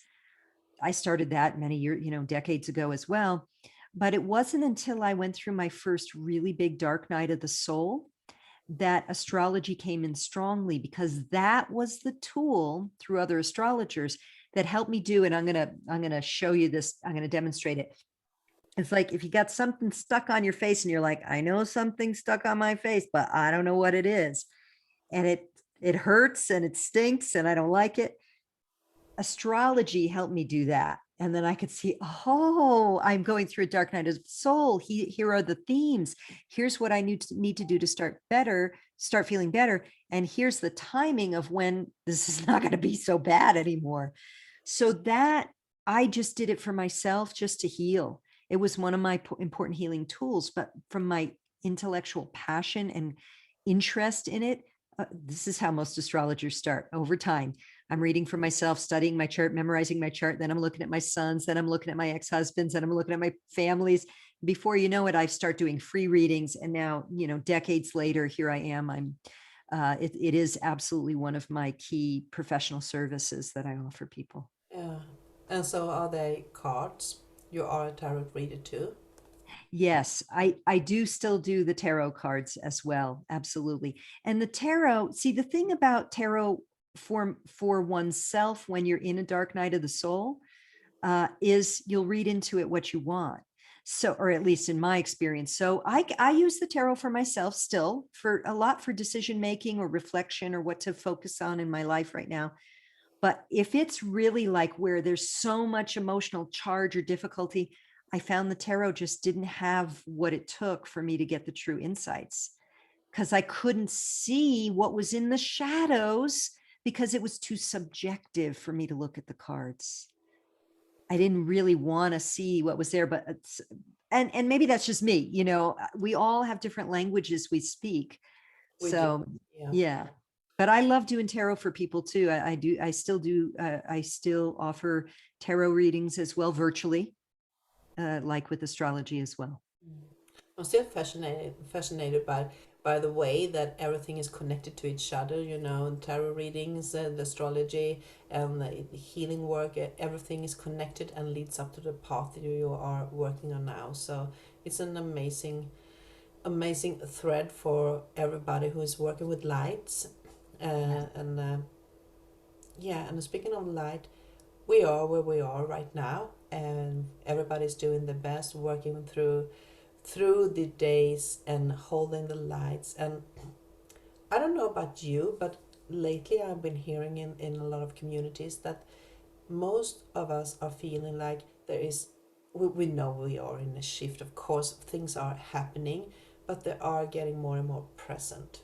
I started that many years, decades ago as well. But it wasn't until I went through my first really big dark night of the soul that astrology came in strongly, because that was the tool through other astrologers that helped me do. And I'm gonna show you this. I'm gonna demonstrate it. It's like if you got something stuck on your face and you're like, I know something stuck on my face, but I don't know what it is. And it hurts and it stinks and I don't like it. Astrology helped me do that. And then I could see, oh, I'm going through a dark night of soul. Here are the themes. Here's what I need to do to start feeling better. And here's the timing of when this is not going to be so bad anymore. So that I just did it for myself, just to heal. It was one of my important healing tools, but from my intellectual passion and interest in it, this is how most astrologers start over time. I'm reading for myself, studying my chart, memorizing my chart. Then I'm looking at my sons. Then I'm looking at my ex-husbands. Then I'm looking at my families. Before you know it, I start doing free readings. And now, decades later, here I am. It is absolutely one of my key professional services that I offer people. Yeah. And so are they cards? You are a tarot reader too? Yes, I do still do the tarot cards as well. Absolutely. And the tarot, see, the thing about tarot for oneself when you're in a dark night of the soul, is you'll read into it what you want. So, or at least in my experience. So I use the tarot for myself still, for a lot, for decision making or reflection or what to focus on in my life right now. But if it's really like where there's so much emotional charge or difficulty, I found the tarot just didn't have what it took for me to get the true insights, because I couldn't see what was in the shadows because it was too subjective for me to look at the cards. I didn't really want to see what was there, but and maybe that's just me, we all have different languages we speak. We do. So Yeah. yeah, but I love doing tarot for people too. I still do. I still offer tarot readings as well, virtually, like with astrology as well. I'm still fascinated by the way that everything is connected to each other, and tarot readings, the astrology, and the healing work, everything is connected and leads up to the path that you are working on now. So it's an amazing amazing thread for everybody who is working with lights. Yes. And yeah, and speaking of light, we are where we are right now, and everybody's doing the best, working through the days and holding the lights. And I don't know about you, but lately I've been hearing in a lot of communities that most of us are feeling like there is, we know we are in a shift, of course, things are happening, but they are getting more and more present.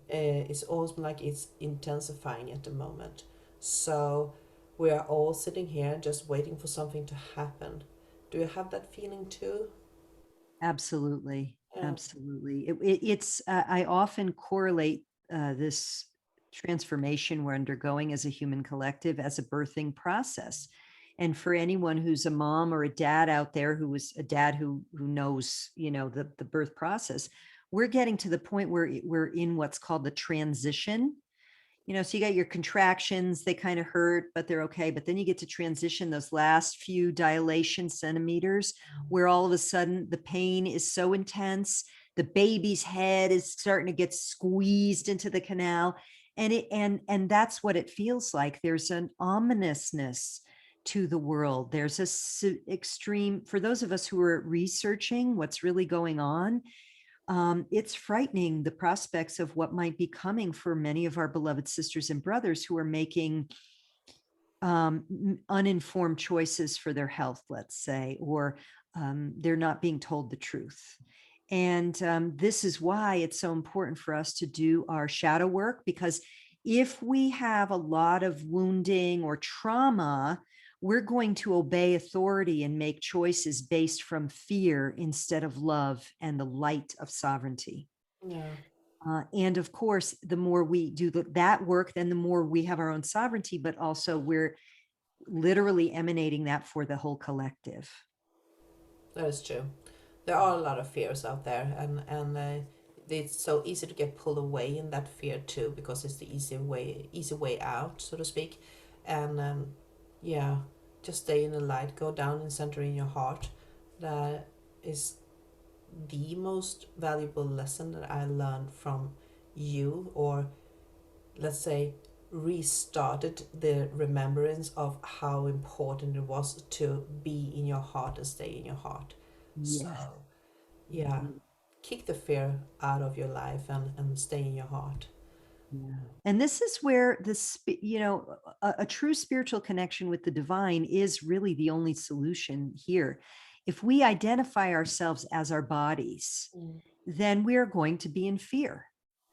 It's almost like it's intensifying at the moment. So we are all sitting here just waiting for something to happen. Do you have that feeling too? Absolutely. Yeah. Absolutely. It's, I often correlate this transformation we're undergoing as a human collective as a birthing process. And for anyone who's a mom or a dad out there who was a dad who knows, the birth process, we're getting to the point where we're in what's called the transition. So you got your contractions, they kind of hurt, but they're okay. But then you get to transition those last few dilation centimeters where all of a sudden the pain is so intense. The baby's head is starting to get squeezed into the canal. And that's what it feels like. There's an ominousness to the world. There's extreme, for those of us who are researching what's really going on, it's frightening, the prospects of what might be coming for many of our beloved sisters and brothers who are making uninformed choices for their health, let's say, or they're not being told the truth. And this is why it's so important for us to do our shadow work, because if we have a lot of wounding or trauma, we're going to obey authority and make choices based from fear instead of love and the light of sovereignty. Yeah. And of course, the more we do that work, then the more we have our own sovereignty, but also we're literally emanating that for the whole collective. That is true. There are a lot of fears out there, and it's so easy to get pulled away in that fear too, because it's the easy way out, so to speak. And yeah, just stay in the light, go down and center in your heart. That is the most valuable lesson that I learned from you, or let's say restarted the remembrance of how important it was to be in your heart and stay in your heart. So Yes. yeah, kick the fear out of your life and stay in your heart. Yeah. And this is where this, a true spiritual connection with the divine is really the only solution here. If we identify ourselves as our bodies, Mm. then we are going to be in fear.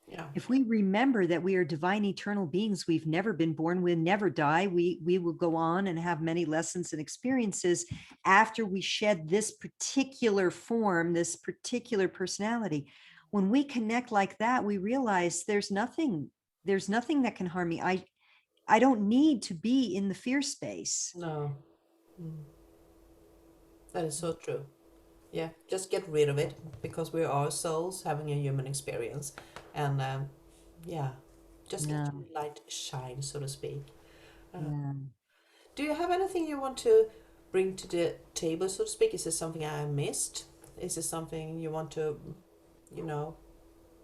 Yeah. If we remember that we are divine eternal beings, we've never been born, we'll never die, we will go on and have many lessons and experiences after we shed this particular form, this particular personality. When we connect like that, we realize there's nothing that can harm me. I don't need to be in the fear space. No. Mm. That is so true. Yeah, just get rid of it, because we are souls having a human experience, and yeah, just let Yeah, your light shine, so to speak. Uh, yeah. do you have anything you want to bring to the table, so to speak? Is this something I missed? Is this something you want to, you know?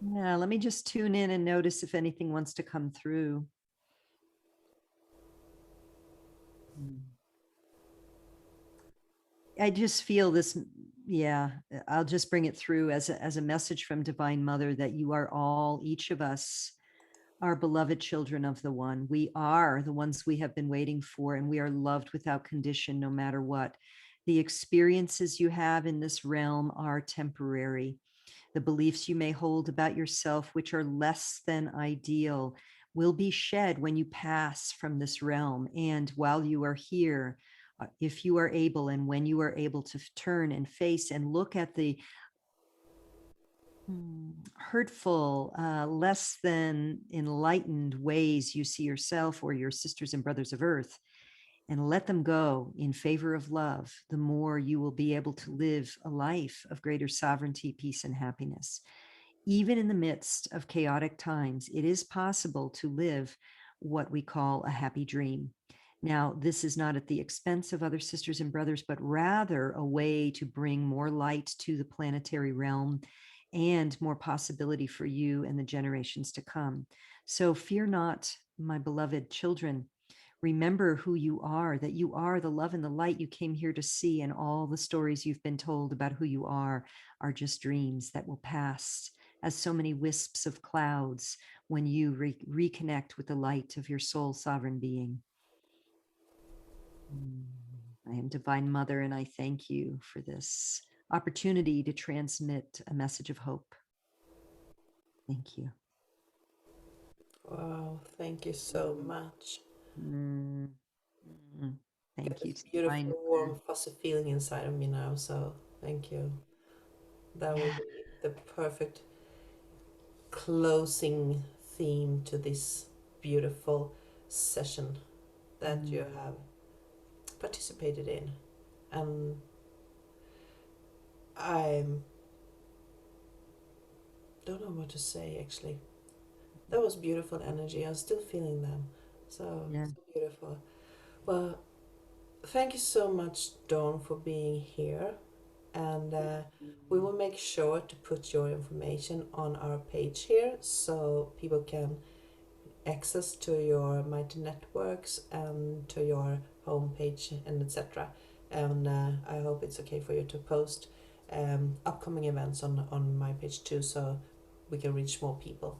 Yeah, let me just tune in and notice if anything wants to come through. Hmm. I just feel this. Yeah, I'll just bring it through as a message from Divine Mother that you are all, each of us, are beloved children of the One. We are the ones we have been waiting for, and we are loved without condition, no matter what. The experiences you have in this realm are temporary. The beliefs you may hold about yourself, which are less than ideal, will be shed when you pass from this realm. And while you are here, if you are able, and when you are able to turn and face and look at the hurtful, less than enlightened ways you see yourself or your sisters and brothers of earth, and let them go in favor of love, the more you will be able to live a life of greater sovereignty, peace, and happiness. Even in the midst of chaotic times, it is possible to live what we call a happy dream. Now, this is not at the expense of other sisters and brothers, but rather a way to bring more light to the planetary realm and more possibility for you and the generations to come. So fear not, my beloved children. Remember who you are, that you are the love and the light you came here to see, and all the stories you've been told about who you are just dreams that will pass as so many wisps of clouds when you reconnect with the light of your soul sovereign being. I am Divine Mother, and I thank you for this opportunity to transmit a message of hope. Thank you. Wow, thank you so much. Mm, Get Thank you, this Divine beautiful, Mother. warm, fuzzy feeling inside of me now. So thank you. That will Yeah. be the perfect closing theme to this beautiful session that you Mm, have participated in. And I don't know what to say actually. That was beautiful energy. I'm still feeling them. So, yeah. so beautiful. Well, thank you so much, Dawn, for being here. And we will make sure to put your information on our page here so people can access to your mighty networks and to your homepage and etc. And I hope it's okay for you to post upcoming events on my page too, so we can reach more people.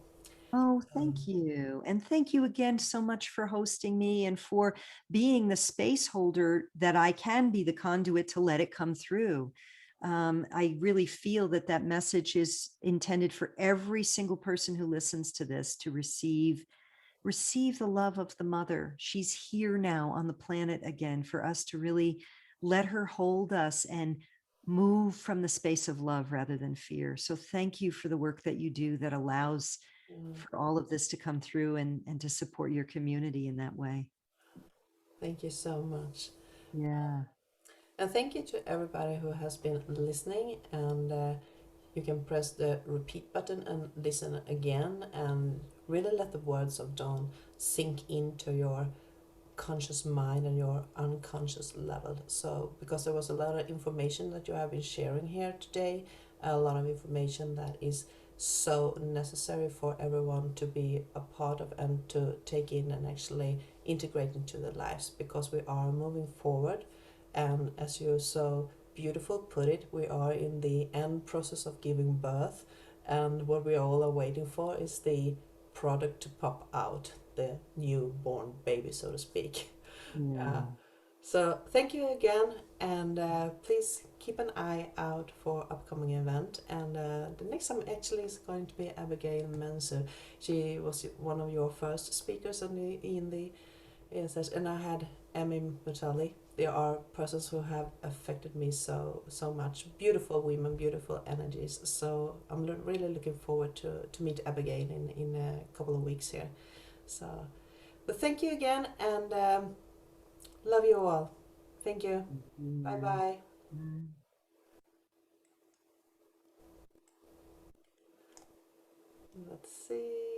Oh, Um, thank you. And thank you again so much for hosting me and for being the space holder that I can be the conduit to let it come through. I really feel that that message is intended for every single person who listens to this to receive the love of the mother. She's here now on the planet again for us to really let her hold us and move from the space of love rather than fear. So thank you for the work that you do that allows mm, for all of this to come through and to support your community in that way. thank you so much. Yeah. And thank you to everybody who has been listening. And you can press the repeat button and listen again and really let the words of Dawn sink into your conscious mind and your unconscious level. So, because there was a lot of information that you have been sharing here today, a lot of information that is so necessary for everyone to be a part of and to take in and actually integrate into their lives, because we are moving forward. And as you so beautiful put it, we are in the end process of giving birth, and what we all are waiting for is the product to pop out, the newborn baby, so to speak. Uh, Yeah. so thank you again, and please keep an eye out for upcoming event. And the next time actually is going to be Abigail Mensu. She was one of your first speakers in the session, and I had Emmy Mutali. They are persons who have affected me so much. Beautiful women, beautiful energies. So I'm really looking forward to meet Abigail in a couple of weeks here. So, but thank you again, and love you all. Thank you. Bye Yeah. bye. Mm. Let's see.